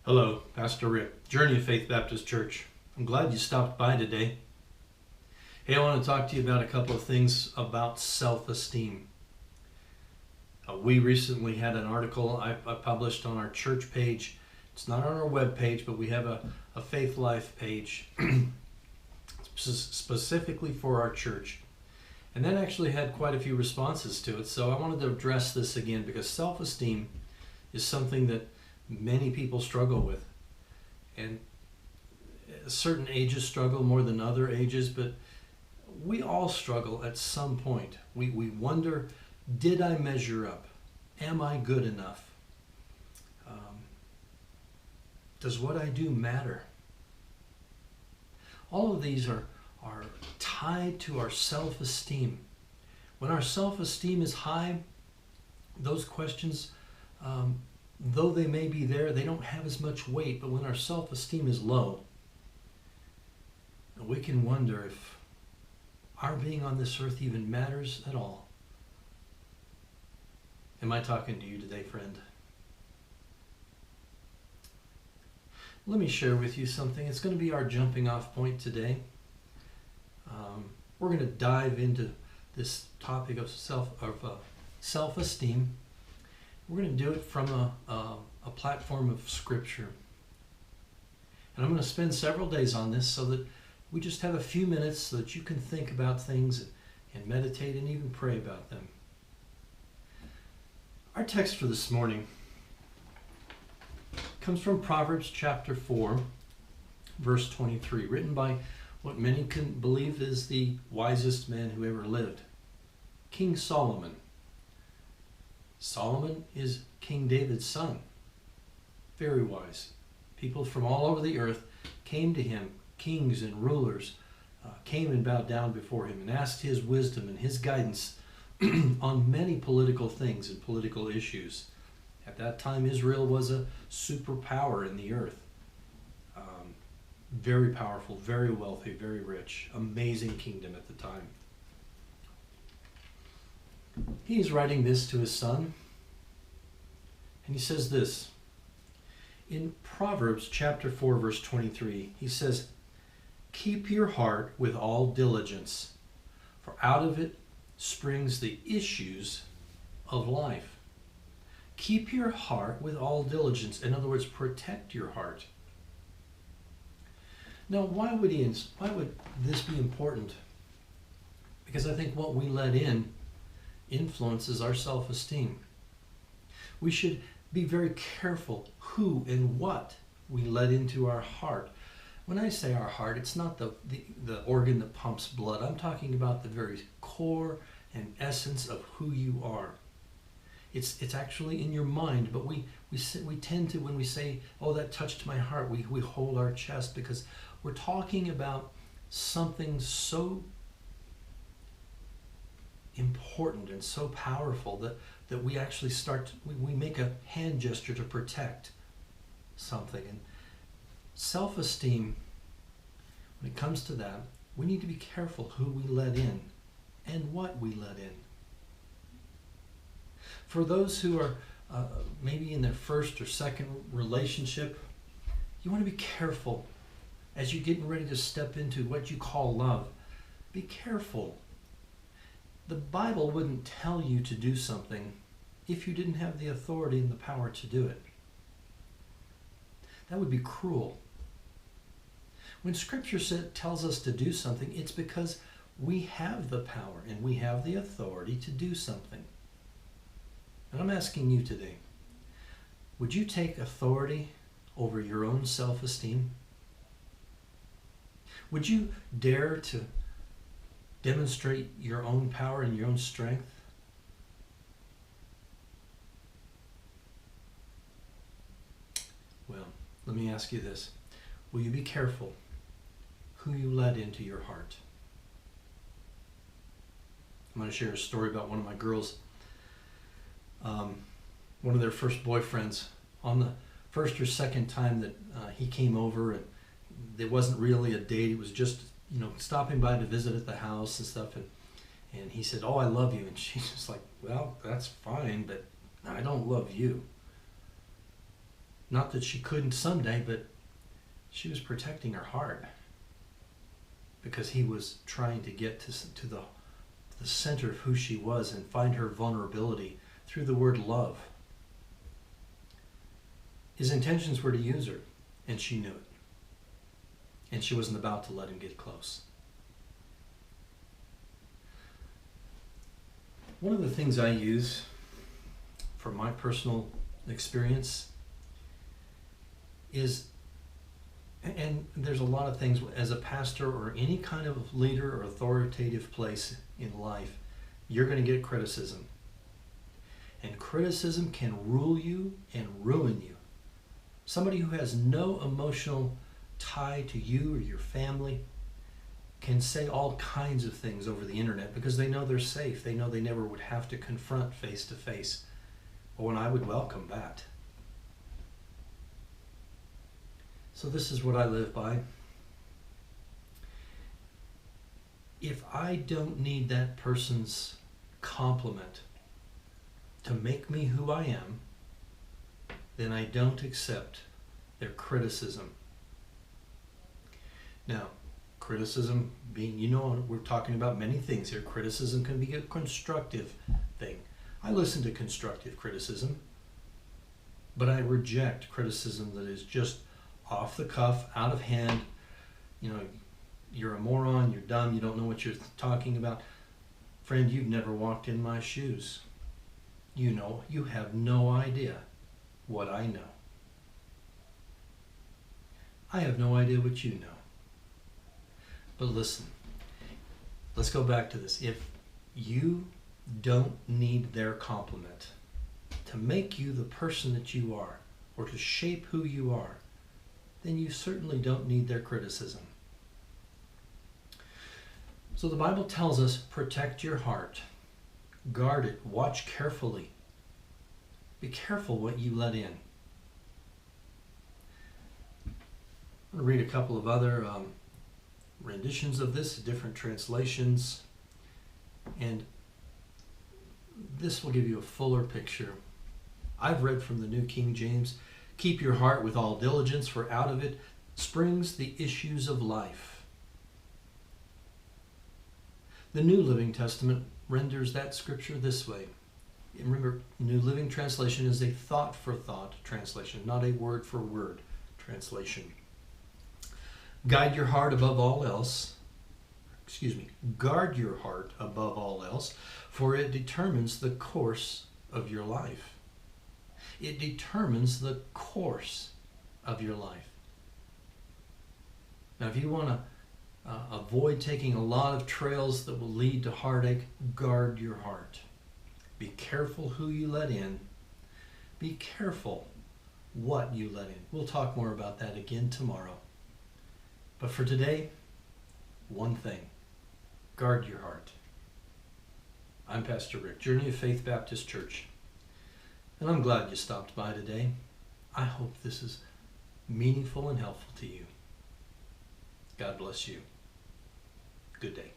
Hello, Pastor Rick, Journey of Faith Baptist Church. I'm glad you stopped by today. Hey, I want to talk to you about a couple of things about self-esteem. We recently had an article I published on our church page. It's not on our web page, but we have a Faith Life page specifically for our church. And that actually had quite a few responses to it. So I wanted to address this again because self-esteem is something that many people struggle with. And certain ages struggle more than other ages, but we all struggle at some point. We wonder, did I measure up? Am I good enough? Does what I do matter? All of these are tied to our self-esteem. When our self-esteem is high, those questions, though they may be there, they don't have as much weight. But when our self-esteem is low, we can wonder if our being on this earth even matters at all. Am I talking to you today, friend? Let me share with you something. It's going to be our jumping off point today. We're going to dive into this topic of self-esteem. We're going to do it from a platform of Scripture. And I'm going to spend several days on this so that we just have a few minutes so that you can think about things and meditate and even pray about them. Our text for this morning comes from Proverbs chapter 4, verse 23, written by what many can believe is the wisest man who ever lived, King Solomon. Solomon is King David's son. Very wise. People from all over the earth came to him. Kings and rulers came and bowed down before him and asked his wisdom and his guidance on many political things and political issues. At that time, Israel was a superpower in the earth. Very powerful, very wealthy, very rich. Amazing kingdom at the time. He's writing this to his son, and he says this. In Proverbs chapter 4, verse 23, he says, "Keep your heart with all diligence, for out of it springs the issues of life." Keep your heart with all diligence. In other words, protect your heart. Now, why would this be important? Because I think what we let in influences our self-esteem. We should be very careful who and what we let into our heart. When I say our heart, it's not the organ that pumps blood. I'm talking about the very core and essence of who you are. It's actually in your mind, but we tend to, when we say, "Oh, that touched my heart," we hold our chest because we're talking about something so important and so powerful that we actually we make a hand gesture to protect something. And self-esteem, when it comes to that, we need to be careful who we let in and what we let in. For those who are maybe in their first or second relationship, you want to be careful as you're getting ready to step into what you call love. Be careful. The Bible wouldn't tell you to do something if you didn't have the authority and the power to do it. That would be cruel. When Scripture tells us to do something, it's because we have the power and we have the authority to do something. And I'm asking you today, would you take authority over your own self-esteem? Would you dare to demonstrate your own power and your own strength? Well, let me ask you this. Will you be careful who you let into your heart? I'm going to share a story about one of my girls. One of their first boyfriends, on the first or second time that he came over, and it wasn't really a date, it was just stopping by to visit at the house and stuff, and he said, "Oh, I love you," and she's just like, "Well, that's fine, but I don't love you." Not that she couldn't someday, but she was protecting her heart because he was trying to get to the center of who she was and find her vulnerability through the word love. His intentions were to use her, and she knew it. And she wasn't about to let him get close. One of the things I use for my personal experience is, and there's a lot of things as a pastor or any kind of leader or authoritative place in life, you're going to get criticism. And criticism can rule you and ruin you. Somebody who has no emotional tie to you or your family can say all kinds of things over the internet because they know they're safe. They know they never would have to confront face to face. Oh, and I would welcome that. So this is what I live by. If I don't need that person's compliment to make me who I am, then I don't accept their criticism. Now, criticism being, we're talking about many things here. Criticism can be a constructive thing. I listen to constructive criticism, but I reject criticism that is just off the cuff, out of hand. You're a moron, you're dumb, you don't know what you're talking about. Friend, you've never walked in my shoes. You have no idea what I know. I have no idea what you know. But listen, let's go back to this. If you don't need their compliment to make you the person that you are or to shape who you are, then you certainly don't need their criticism. So the Bible tells us, protect your heart, guard it, watch carefully. Be careful what you let in. I'm going to read a couple of other renditions of this, different translations, and this will give you a fuller picture. I've read from the New King James. Keep your heart with all diligence, for out of it springs the issues of life. The New Living Testament renders that scripture this way. Remember, New Living Translation is a thought-for-thought translation, not a word-for-word translation. Guard your heart above all else, for it determines the course of your life. It determines the course of your life. Now, if you want to avoid taking a lot of trails that will lead to heartache, guard your heart. Be careful who you let in. Be careful what you let in. We'll talk more about that again tomorrow. But for today, one thing. Guard your heart. I'm Pastor Rick, Journey of Faith Baptist Church. And I'm glad you stopped by today. I hope this is meaningful and helpful to you. God bless you. Good day.